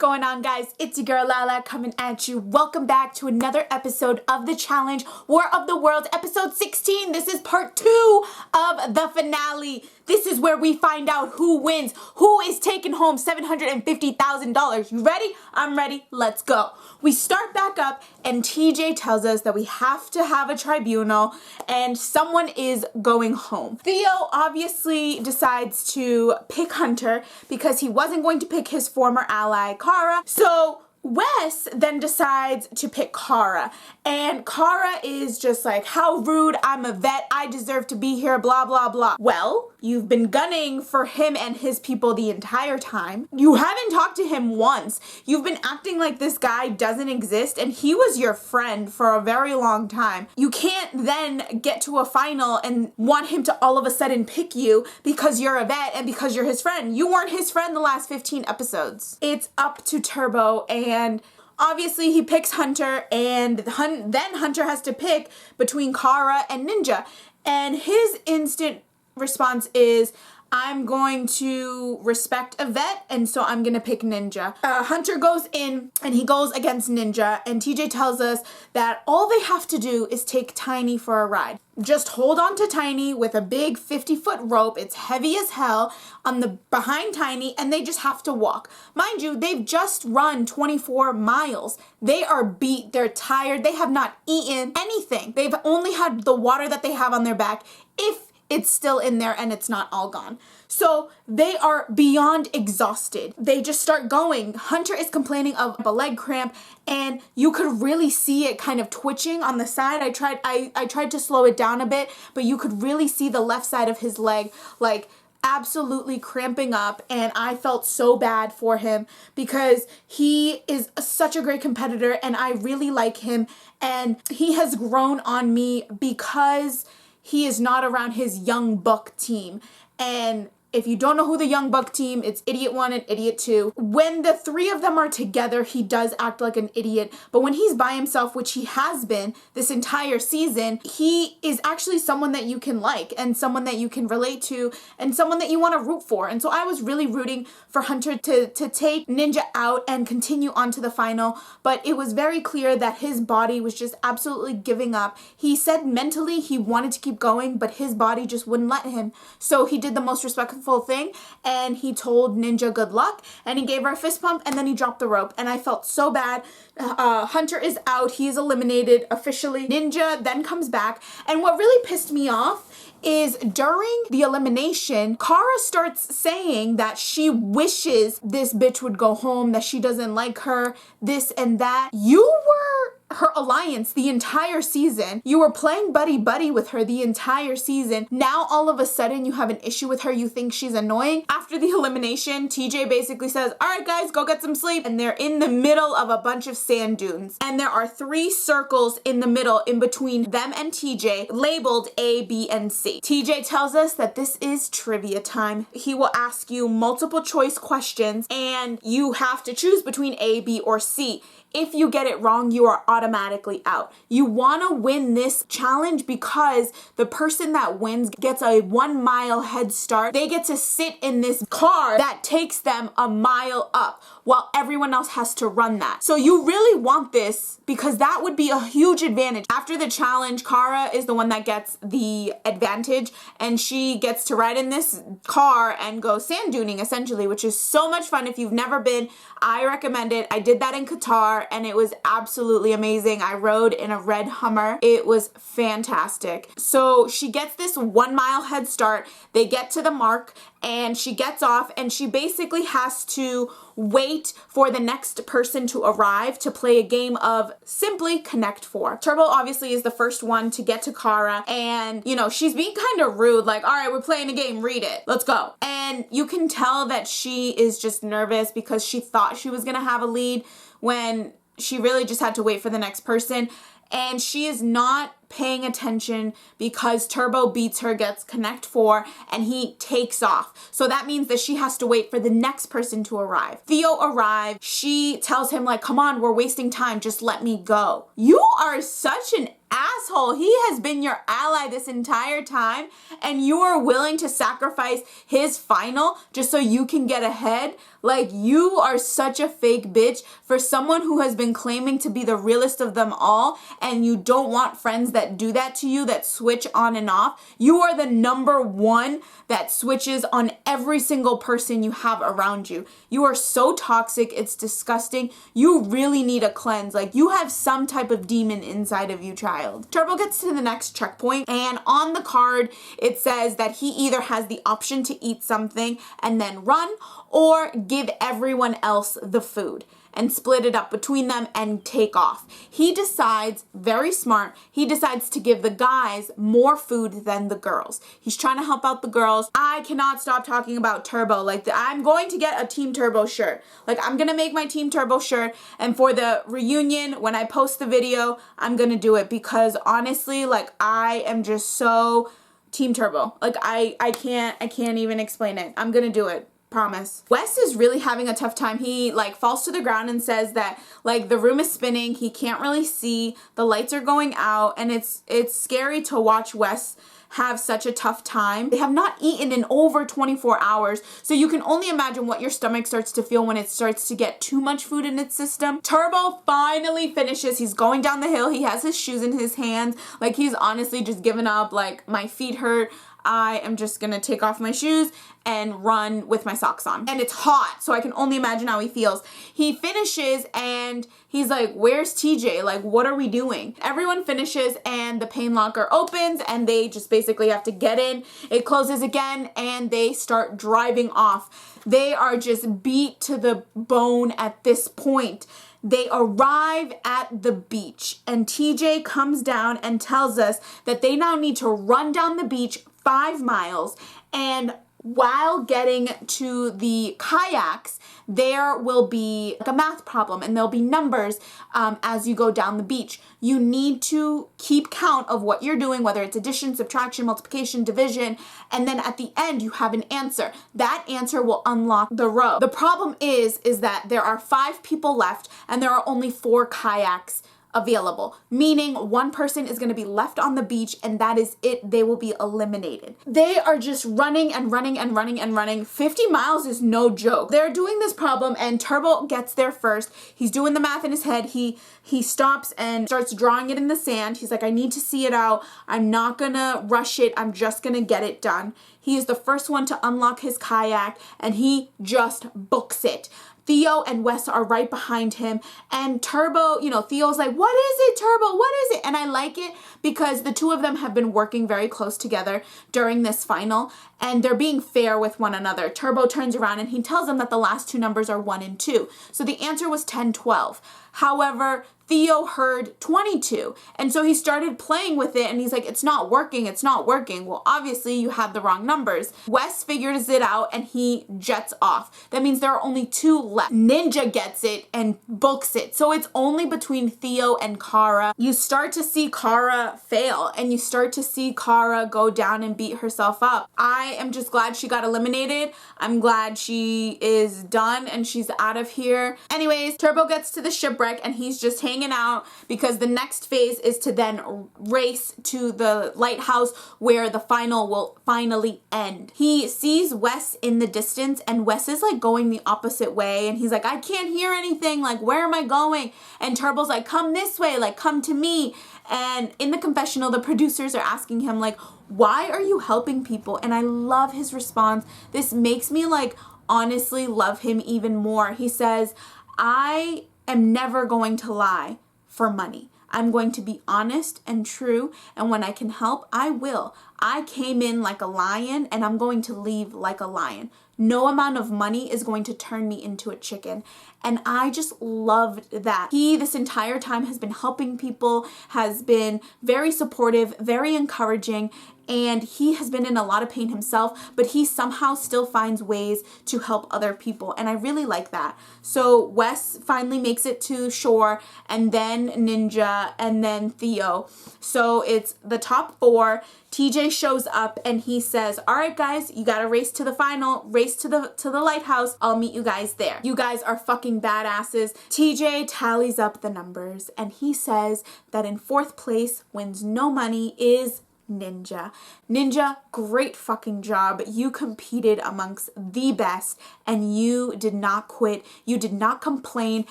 going on, guys? It's your girl Lala coming at you. Welcome back to another episode of the challenge, War of the Worlds, episode 16. This is part 2 of the finale. This is where we find out who wins, who is taking home $750,000. You ready? I'm ready. Let's go. We start back up and TJ tells us that we have to have a tribunal and someone is going home. Theo obviously decides to pick Hunter because he wasn't going to pick his former ally, Kara. So Wes then decides to pick Kara, and Kara is just like, how rude, I'm a vet, I deserve to be here, blah, blah, blah. Well, you've been gunning for him and his people the entire time. You haven't talked to him once. You've been acting like this guy doesn't exist, and he was your friend for a very long time. You can't then get to a final and want him to all of a sudden pick you because you're a vet and because you're his friend. You weren't his friend the last 15 episodes. It's up to Turbo, and obviously he picks Hunter, and then Hunter has to pick between Kara and Ninja, and his instant response is, I'm going to respect a vet, and so I'm gonna pick Ninja. Hunter goes in and he goes against Ninja, and TJ tells us that all they have to do is take Tiny for a ride. Just hold on to Tiny with a big 50-foot rope. It's heavy as hell on the behind Tiny, and they just have to walk. Mind you, they've just run 24 miles. They are beat, they're tired, they have not eaten anything. They've only had the water that they have on their back, if it's still in there and it's not all gone. So they are beyond exhausted. They just start going. Hunter is complaining of a leg cramp, and you could really see it kind of twitching on the side. I tried to slow it down a bit, but you could really see the left side of his leg like absolutely cramping up, and I felt so bad for him because he is such a great competitor and I really like him, and he has grown on me because he is not around his Young Buck team. And if you don't know who the Young Buck team, it's Idiot 1 and Idiot 2. When the three of them are together, he does act like an idiot. But when he's by himself, which he has been this entire season, he is actually someone that you can like and someone that you can relate to and someone that you want to root for. And so I was really rooting for Hunter to take Ninja out and continue on to the final. But it was very clear that his body was just absolutely giving up. He said mentally he wanted to keep going, but his body just wouldn't let him. So he did the most respectful thing, and he told Ninja good luck, and he gave her a fist pump, and then he dropped the rope, and I felt so bad. Hunter is out. He is eliminated officially. Ninja then comes back, and what really pissed me off is during the elimination, Kara starts saying that she wishes this bitch would go home, that she doesn't like her, this and that. You were her alliance the entire season. You were playing buddy-buddy with her the entire season. Now all of a sudden you have an issue with her. You think she's annoying. After the elimination, TJ basically says, all right guys, go get some sleep. And they're in the middle of a bunch of sand dunes. And there are 3 circles in the middle in between them and TJ labeled A, B, and C. TJ tells us that this is trivia time. He will ask you multiple choice questions and you have to choose between A, B, or C. If you get it wrong, you are automatically out. You want to win this challenge because the person that wins gets a 1-mile head start. They get to sit in this car that takes them a mile up while everyone else has to run that. So you really want this because that would be a huge advantage. After the challenge, Kara is the one that gets the advantage, and she gets to ride in this car and go sand duning essentially, which is so much fun. If you've never been, I recommend it. I did that in Qatar and it was absolutely amazing. I rode in a red Hummer. It was fantastic. So she gets this 1-mile head start. They get to the mark and she gets off, and she basically has to wait for the next person to arrive to play a game of simply Connect 4. Turbo obviously is the first one to get to Kara, and you know, she's being kind of rude, like, all right, we're playing a game, read it, let's go. And you can tell that she is just nervous because she thought she was gonna have a lead when she really just had to wait for the next person. And she is not paying attention because Turbo beats her, gets Connect 4, and he takes off. So that means that she has to wait for the next person to arrive. Theo arrived. She tells him like, come on, we're wasting time. Just let me go. You are such an asshole. He has been your ally this entire time, and you are willing to sacrifice his final just so you can get ahead. Like, you are such a fake bitch for someone who has been claiming to be the realest of them all, and you don't want friends that do that to you, that switch on and off. You are the number one that switches on every single person you have around you. You are so toxic. It's disgusting. You really need a cleanse. Like, you have some type of demon inside of you, child. Turbo gets to the next checkpoint, and on the card, it says that he either has the option to eat something and then run, or give everyone else the food and split it up between them and take off. He decides, very smart, he decides to give the guys more food than the girls. He's trying to help out the girls. I cannot stop talking about Turbo. Like, I'm going to get a Team Turbo shirt. Like, I'm gonna make my Team Turbo shirt, and for the reunion, when I post the video, I'm gonna do it because honestly, like, I am just so Team Turbo. Like, I can't even explain it. I'm gonna do it. Promise. Wes is really having a tough time. He like falls to the ground and says that like the room is spinning. He can't really see. The lights are going out, and it's scary to watch Wes have such a tough time. They have not eaten in over 24 hours, so you can only imagine what your stomach starts to feel when it starts to get too much food in its system. Turbo finally finishes. He's going down the hill. He has his shoes in his hands. Like, he's honestly just given up. Like, my feet hurt. I am just gonna take off my shoes and run with my socks on. And it's hot, so I can only imagine how he feels. He finishes and he's like, where's TJ? Like, what are we doing? Everyone finishes and the pain locker opens and they just basically have to get in. It closes again and they start driving off. They are just beat to the bone at this point. They arrive at the beach and TJ comes down and tells us that they now need to run down the beach 5 miles, and while getting to the kayaks, there will be like a math problem and there'll be numbers as you go down the beach. You need to keep count of what you're doing, whether it's addition, subtraction, multiplication, division, and then at the end you have an answer. That answer will unlock the row. The problem is that there are 5 people left and there are only 4 kayaks available, meaning one person is going to be left on the beach and that is it. They will be eliminated. They are just running and running and running and running. 50 miles is no joke. They're doing this problem and Turbo gets there first. He's doing the math in his head. He stops and starts drawing it in the sand. He's like, I need to see it out. I'm not gonna rush it. I'm just gonna get it done. He is the first one to unlock his kayak and he just books it. Theo and Wes are right behind him, and Turbo, you know, Theo's like, what is it, Turbo? What is it? And I like it because the two of them have been working very close together during this final, and they're being fair with one another. Turbo turns around and he tells them that the last 2 numbers are 1 and 2. So the answer was 10, 12. However, Theo heard 22. And so he started playing with it and he's like, it's not working, it's not working. Well, obviously you had the wrong numbers. Wes figures it out and he jets off. That means there are only 2 left. Ninja gets it and books it. So it's only between Theo and Kara. You start to see Kara fail and you start to see Kara go down and beat herself up. I am just glad she got eliminated. I'm glad she is done and she's out of here. Anyways, Turbo gets to the shipwreck and he's just hanging out because the next phase is to then race to the lighthouse where the final will finally end. He sees Wes in the distance and Wes is like going the opposite way and he's like, I can't hear anything, like where am I going? And Turbo's like, come this way, like come to me. And in the confessional, the producers are asking him like, why are you helping people? And I love his response. This makes me like honestly love him even more. He says, I am never going to lie for money. I'm going to be honest and true, and when I can help, I will. I came in like a lion and I'm going to leave like a lion. No amount of money is going to turn me into a chicken. And I just loved that. He, this entire time, has been helping people, has been very supportive, very encouraging, and he has been in a lot of pain himself, but he somehow still finds ways to help other people, and I really like that. So Wes finally makes it to shore, and then Ninja, and then Theo. So it's the top 4. TJ shows up and he says, all right guys, you gotta race to the final, race to the lighthouse. I'll meet you guys there. You guys are fucking badasses. TJ tallies up the numbers and he says that in 4th place wins no money is Ninja. Ninja, great fucking job. You competed amongst the best and you did not quit. You did not complain,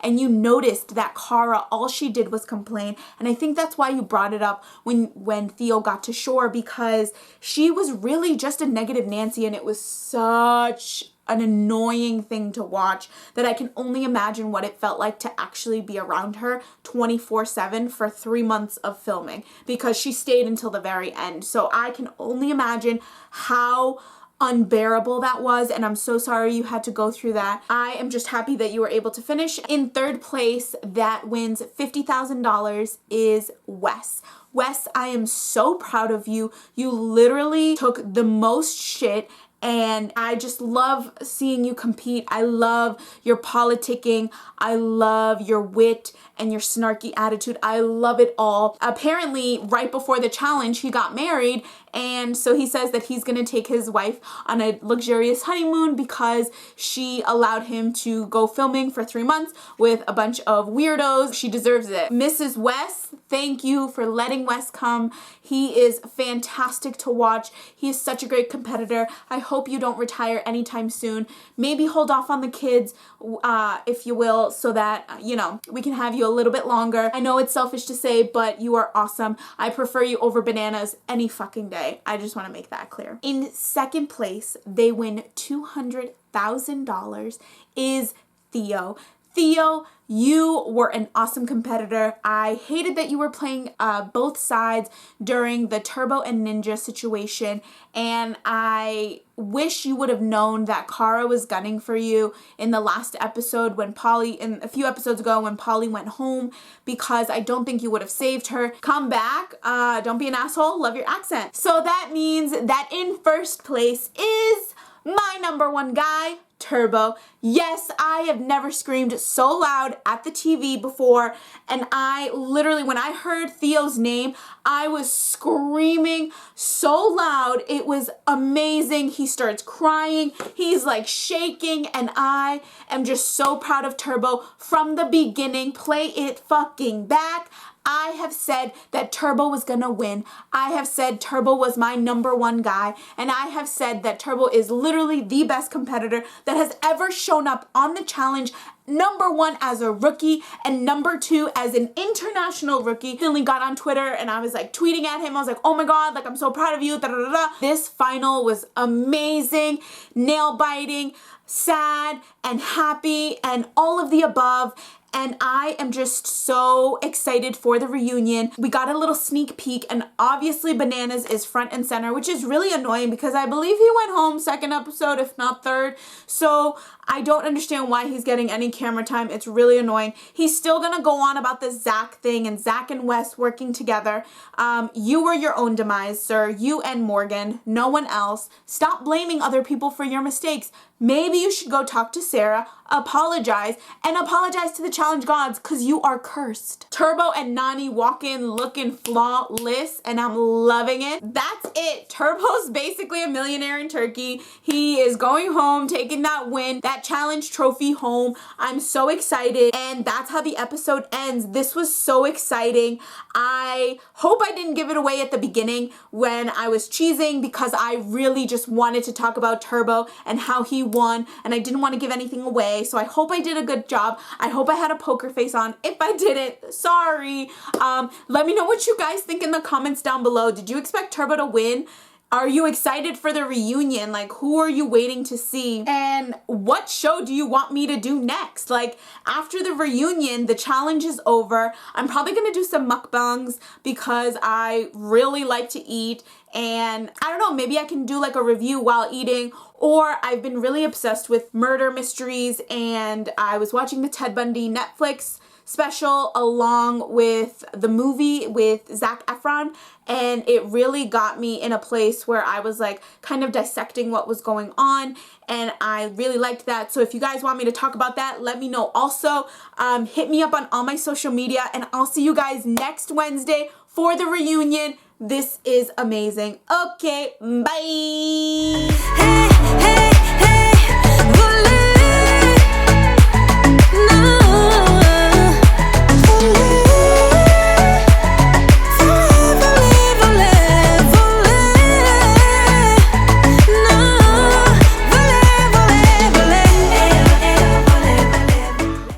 and you noticed that Kara, all she did was complain. And I think that's why you brought it up when Theo got to shore, because she was really just a negative Nancy, and it was such an annoying thing to watch that I can only imagine what it felt like to actually be around her 24/7 for 3 months of filming, because she stayed until the very end. So I can only imagine how unbearable that was, and I'm so sorry you had to go through that. I am just happy that you were able to finish. In 3rd place, that wins $50,000 is Wes. Wes, I am so proud of you. You literally took the most shit, and I just love seeing you compete. I love your politicking. I love your wit and your snarky attitude. I love it all. Apparently, right before the challenge, he got married, and so he says that he's gonna take his wife on a luxurious honeymoon because she allowed him to go filming for 3 months with a bunch of weirdos. She deserves it. Mrs. Wes, thank you for letting Wes come. He is fantastic to watch. He is such a great competitor. I hope you don't retire anytime soon. Maybe hold off on the kids, if you will, so that, you know, we can have you a little bit longer. I know it's selfish to say, but you are awesome. I prefer you over Bananas any fucking day. I just want to make that clear. In 2nd place, they win $200,000 is Theo. Theo, you were an awesome competitor. I hated that you were playing both sides during the Turbo and Ninja situation, and I wish you would have known that Kara was gunning for you in the last episode when in a few episodes ago when Polly went home, because I don't think you would have saved her. Come back. Don't be an asshole. Love your accent. So that means that in 1st place is my number 1 guy, Turbo. Yes, I have never screamed so loud at the TV before, and I literally, when I heard Theo's name, I was screaming so loud. It was amazing. He starts crying. He's like shaking, and I am just so proud of Turbo from the beginning. Play it fucking back. I have said that Turbo was gonna win. I have said Turbo was my number 1 guy, and I have said that Turbo is literally the best competitor that has ever shown up on the challenge. Number 1 as a rookie, and number 2 as an international rookie. Finally got on Twitter and I was like tweeting at him. I was like, oh my god, like I'm so proud of you. Da, da, da, da. This final was amazing, nail biting, sad and happy, and all of the above. And I am just so excited for the reunion. We got a little sneak peek, and obviously Bananas is front and center, which is really annoying because I believe he went home 2nd episode, if not 3rd. So I don't understand why he's getting any camera time. It's really annoying. He's still gonna go on about the Zach thing and Zach and Wes working together. You were your own demise, sir. You and Morgan, no one else. Stop blaming other people for your mistakes. Maybe you should go talk to Sarah, apologize, and apologize to the challenge gods, because you are cursed. Turbo and Nani walk in looking flawless, and I'm loving it. That's it. Turbo's basically a millionaire in Turkey. He is going home, taking that win, that challenge trophy home. I'm so excited, and that's how the episode ends. This was so exciting. I hope I didn't give it away at the beginning when I was cheesing, because I really just wanted to talk about Turbo and how he won, and I didn't want to give anything away. So I hope I did a good job. I hope I had a poker face on. If I didn't, sorry. Let me know what you guys think in the comments down below. Did you expect Turbo to win? Are you excited for the reunion? Like, who are you waiting to see? And what show do you want me to do next? Like, after the reunion, the challenge is over. I'm probably gonna do some mukbangs because I really like to eat. And I don't know, maybe I can do like a review while eating. Or I've been really obsessed with murder mysteries, and I was watching the Ted Bundy Netflix special along with the movie with Zac Efron, and it really got me in a place where I was like kind of dissecting what was going on, and I really liked that. So if you guys want me to talk about that, let me know. Also, hit me up on all my social media, and I'll see you guys next Wednesday for the reunion. This is amazing. Okay, bye. Hey, hey.